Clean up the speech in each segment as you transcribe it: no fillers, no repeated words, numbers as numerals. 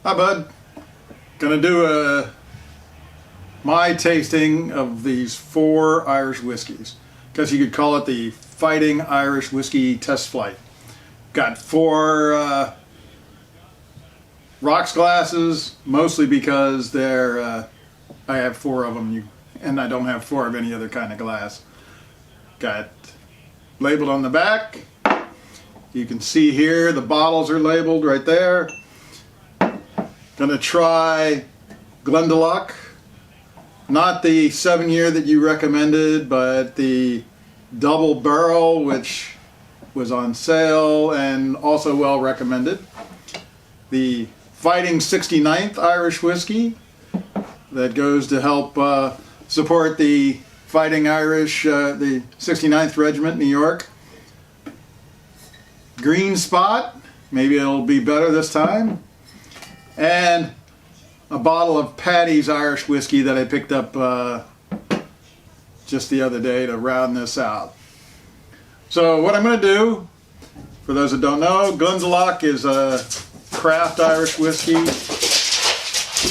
Hi bud, gonna do my tasting of these 4 Irish whiskeys. Guess you could call it the Fighting Irish Whiskey Test Flight. Got 4 rocks glasses, mostly because I have 4 of them and I don't have 4 of any other kind of glass. Got labeled on the back. You can see here the bottles are labeled right there. Gonna try Glendalough, not the 7-year that you recommended, but the double barrel, which was on sale and also well recommended. The Fighting 69th Irish whiskey that goes to help support the Fighting Irish, the 69th Regiment, New York. Green Spot, maybe it'll be better this time. And a bottle of Paddy's Irish whiskey that I picked up just the other day to round this out. So what I'm going to do, for those that don't know, Glendalough is a craft Irish whiskey.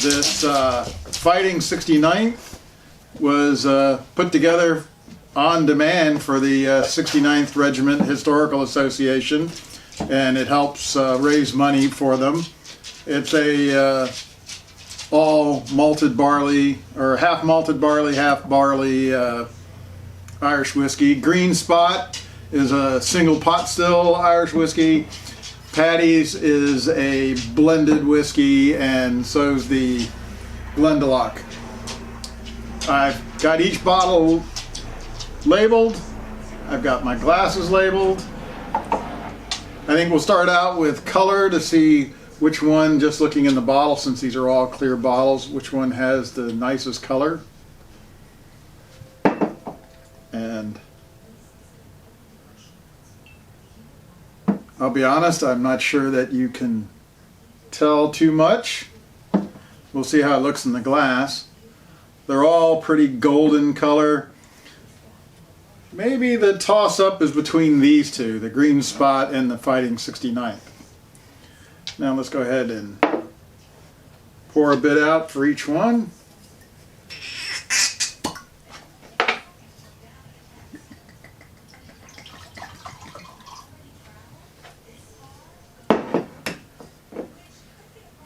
This Fighting 69th was put together on demand for the 69th Regiment Historical Association, and it helps raise money for them. It's a all malted barley, or half malted barley, half barley Irish whiskey. Green Spot is a single pot still Irish whiskey. Paddy's is a blended whiskey, and so's the Glendalough. I've got each bottle labeled. I've got my glasses labeled. I think we'll start out with color to see which one, just looking in the bottle, since these are all clear bottles, which one has the nicest color. And I'll be honest, I'm not sure that you can tell too much. We'll see how it looks in the glass. They're all pretty golden color. Maybe the toss-up is between these two, the Green Spot and the Fighting 69th. Now let's go ahead and pour a bit out for each one.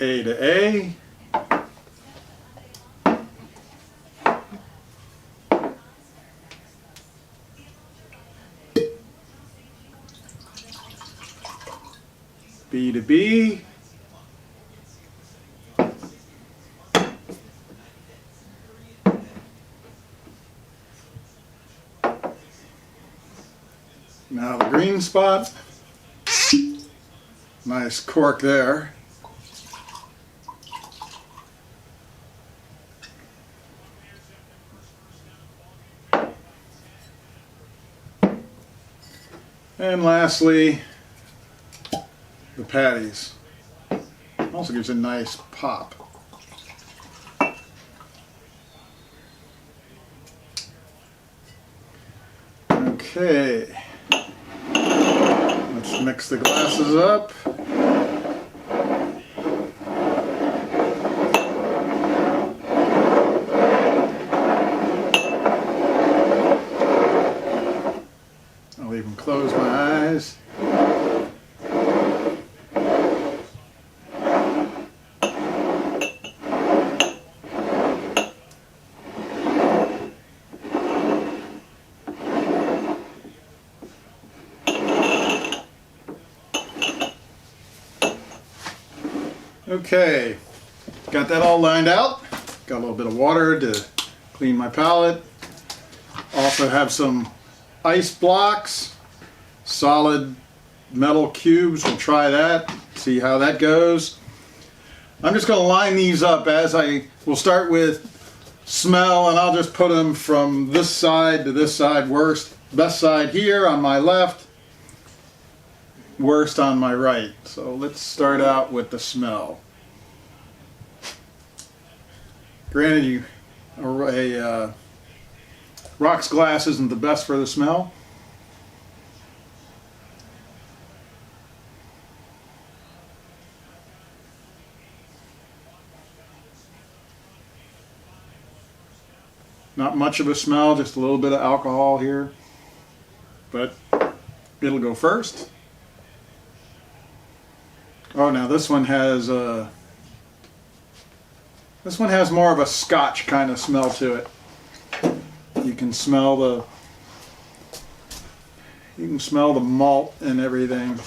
A to A. B to B. Now the Green Spot. Nice cork there. And lastly, the Paddy's. Also gives a nice pop. Okay, let's mix the glasses up. I'll even close my eyes. Okay, got that all lined out. Got a little bit of water to clean my palate. Also have some ice blocks, solid metal cubes. We'll try that, see how that goes. I'm just going to line these up as we'll start with smell, and I'll just put them from this side to this side. Best side here on my left, worst on my right. So let's start out with the smell. Granted, rocks glass isn't the best for the smell. Not much of a smell, just a little bit of alcohol here. But it'll go first. Oh, now this one has more of a Scotch kind of smell to it. You can smell the malt and everything.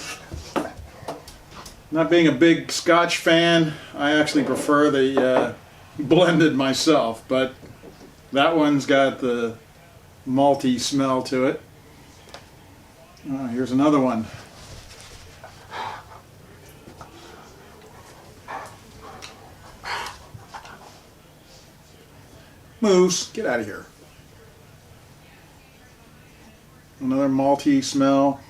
Not being a big Scotch fan, I actually prefer the blended myself, but that one's got the malty smell to it. Here's another one. Moose, get out of here. Another malty smell.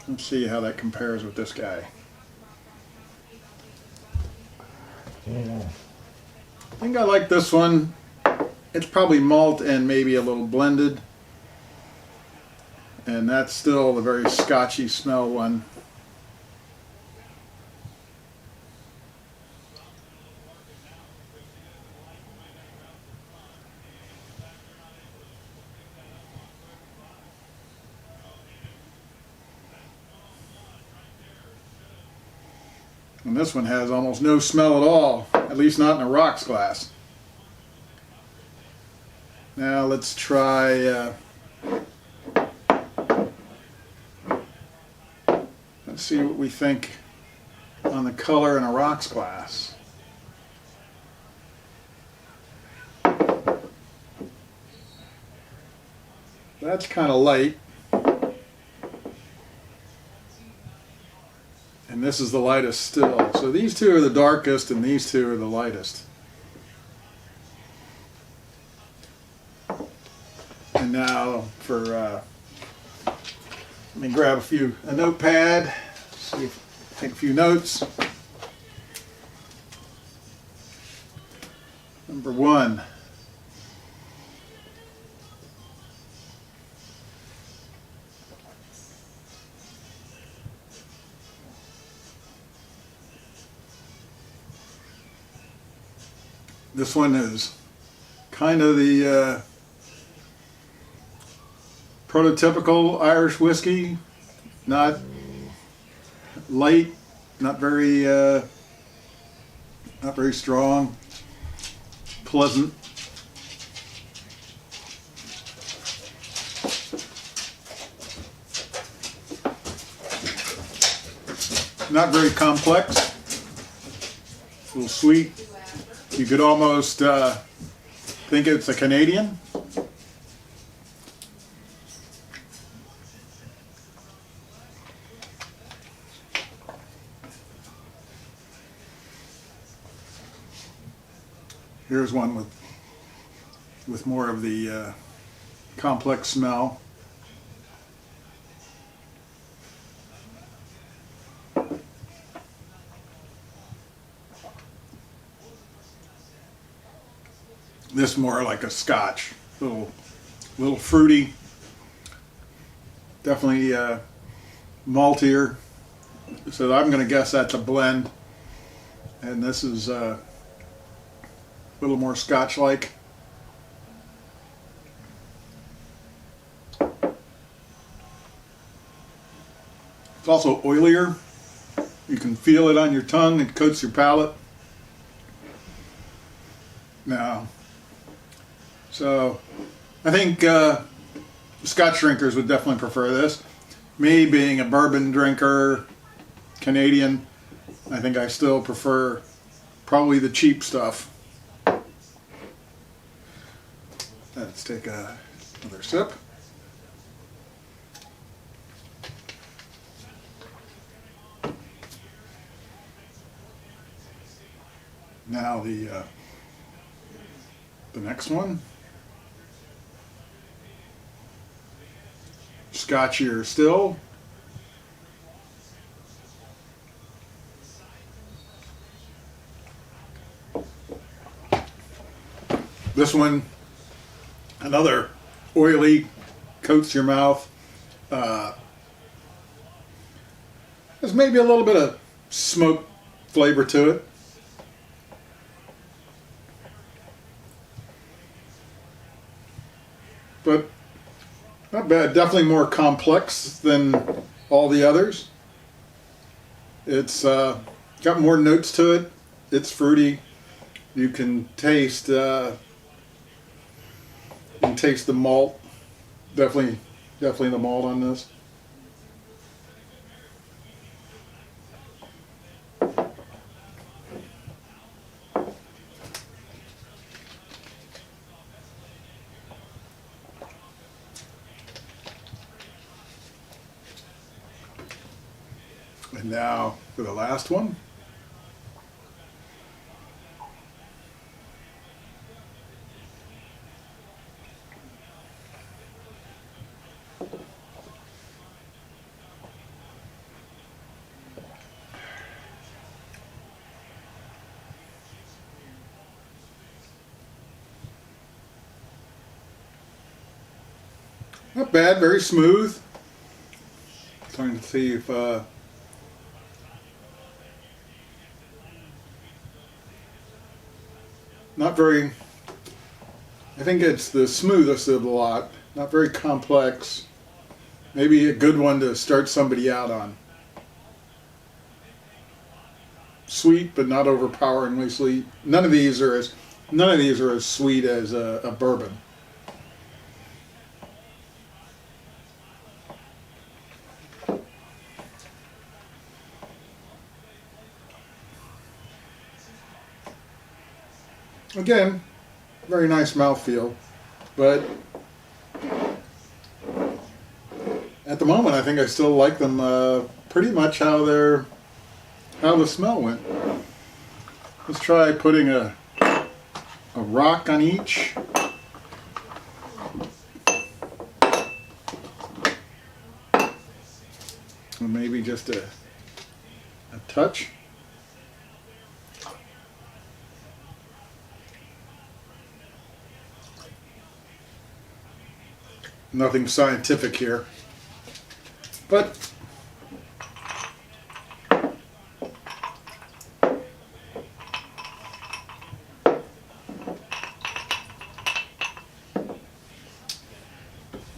Let's see how that compares with this guy. I think I like this one. It's probably malt and maybe a little blended. And that's still the very Scotchy smell one. And this one has almost no smell at all, at least not in a rocks glass. Now let's try, let's see what we think on the color in a rocks glass. That's kind of light. And this is the lightest still. So these two are the darkest and these two are the lightest. And now for, let me grab a notepad, take a few notes. Number one. This one is kind of the prototypical Irish whiskey, not light, not very strong, pleasant. Not very complex, a little sweet. You could almost think it's a Canadian. Here's one with more of the complex smell. This more like a Scotch, little fruity, definitely maltier. So I'm going to guess that's a blend, and this is a little more Scotch-like. It's also oilier. You can feel it on your tongue. It coats your palate. Now, so I think Scotch drinkers would definitely prefer this. Me being a bourbon drinker, Canadian, I think I still prefer probably the cheap stuff. Let's take another sip. Now the next one. Scotchier still. This one, another oily, coats your mouth. There's maybe a little bit of smoke flavor to it. Not bad. Definitely more complex than all the others. It's got more notes to it. It's fruity. You can taste the malt. Definitely the malt on this. And now for the last one. Not bad, very smooth. Trying to see if not very, I think it's the smoothest of the lot. Not very complex. Maybe a good one to start somebody out on. Sweet, but not overpoweringly sweet. None of these are as sweet as a bourbon. Again, very nice mouthfeel, but at the moment I think I still like them pretty much how the smell went. Let's try putting a rock on each. Or maybe just a touch. Nothing scientific here, but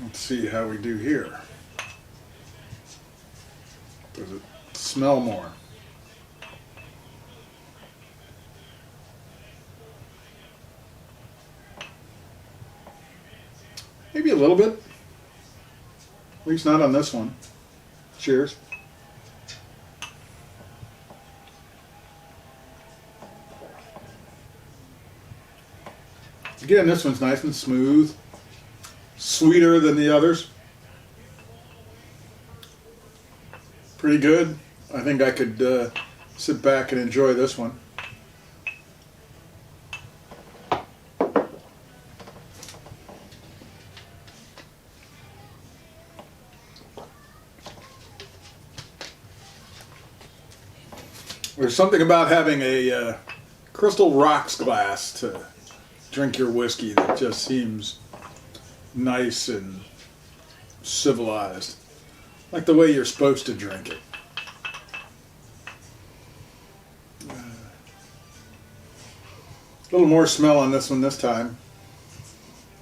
let's see how we do here. Does it smell more? Maybe a little bit. At least not on this one. Cheers. Again, this one's nice and smooth. Sweeter than the others. Pretty good. I think I could sit back and enjoy this one. There's something about having a crystal rocks glass to drink your whiskey that just seems nice and civilized. Like the way you're supposed to drink it. A little more smell on this one this time.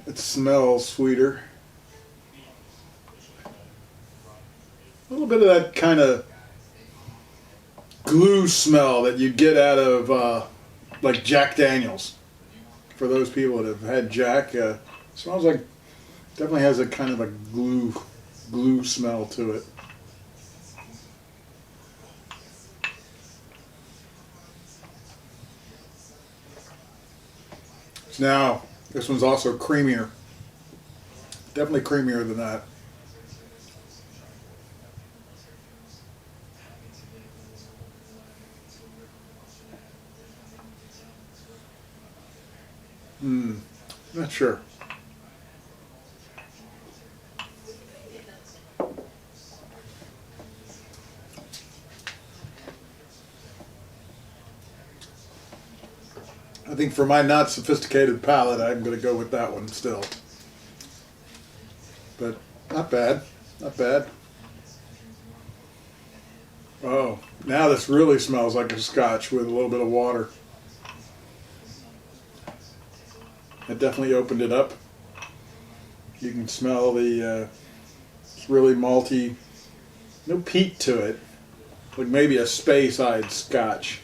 It smells sweeter. A little bit of that kind of glue smell that you get out of like Jack Daniels. For those people that have had Jack, smells like, definitely has a kind of a glue smell to it. Now, this one's also creamier. Definitely creamier than that. Not sure. I think for my not sophisticated palate, I'm going to go with that one still. But not bad, not bad. Oh, now this really smells like a scotch with a little bit of water. It definitely opened it up. You can smell the It's really malty. No peat to it. Like maybe a Speyside Scotch.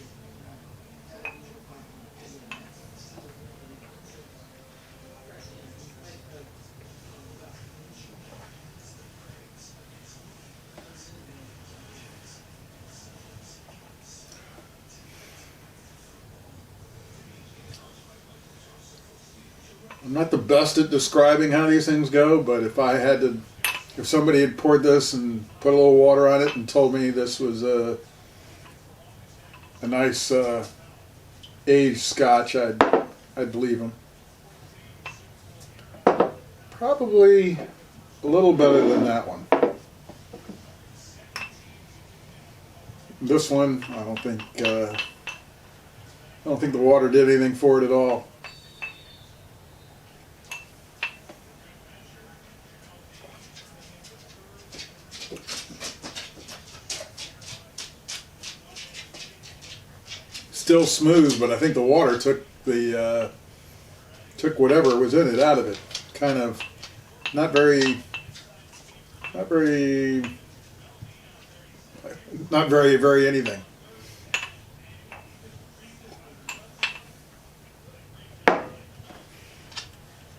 I'm not the best at describing how these things go, but if somebody had poured this and put a little water on it and told me this was a nice aged Scotch, I'd believe them. Probably a little better than that one. This one, I don't think the water did anything for it at all. Still smooth, but I think the water took whatever was in it out of it. Kind of not very anything.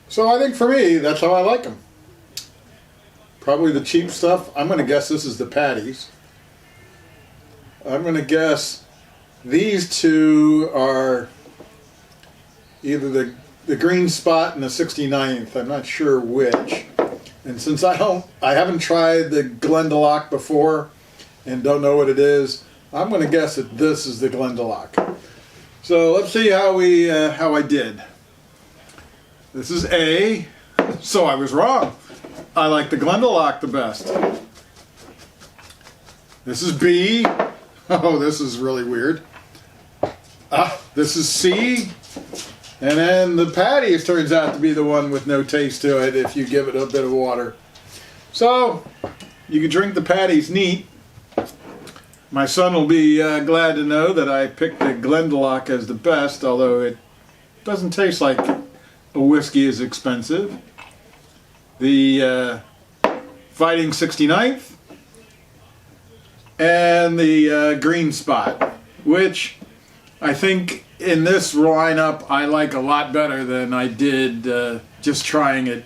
So I think for me, that's how I like them. Probably the cheap stuff. I'm going to guess this is the Paddy's. I'm going to guess these two are either the Green Spot and the 69th. I'm not sure which. And since I haven't tried the Glendalough before and don't know what it is, I'm going to guess that this is the Glendalough. So let's see how I did. This is A. So I was wrong. I like the Glendalough the best. This is B. Oh, this is really weird. This is C, and then the Paddy's turns out to be the one with no taste to it if you give it a bit of water. So you can drink the Paddy's neat. My son will be glad to know that I picked the Glendalough as the best, although it doesn't taste like a whiskey is expensive. The Fighting 69th and the Green Spot, which I think in this lineup I like a lot better than I did just trying it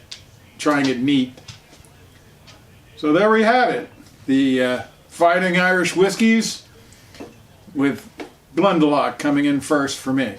neat. So there we have it. The Fighting Irish Whiskies with Glendalough coming in first for me.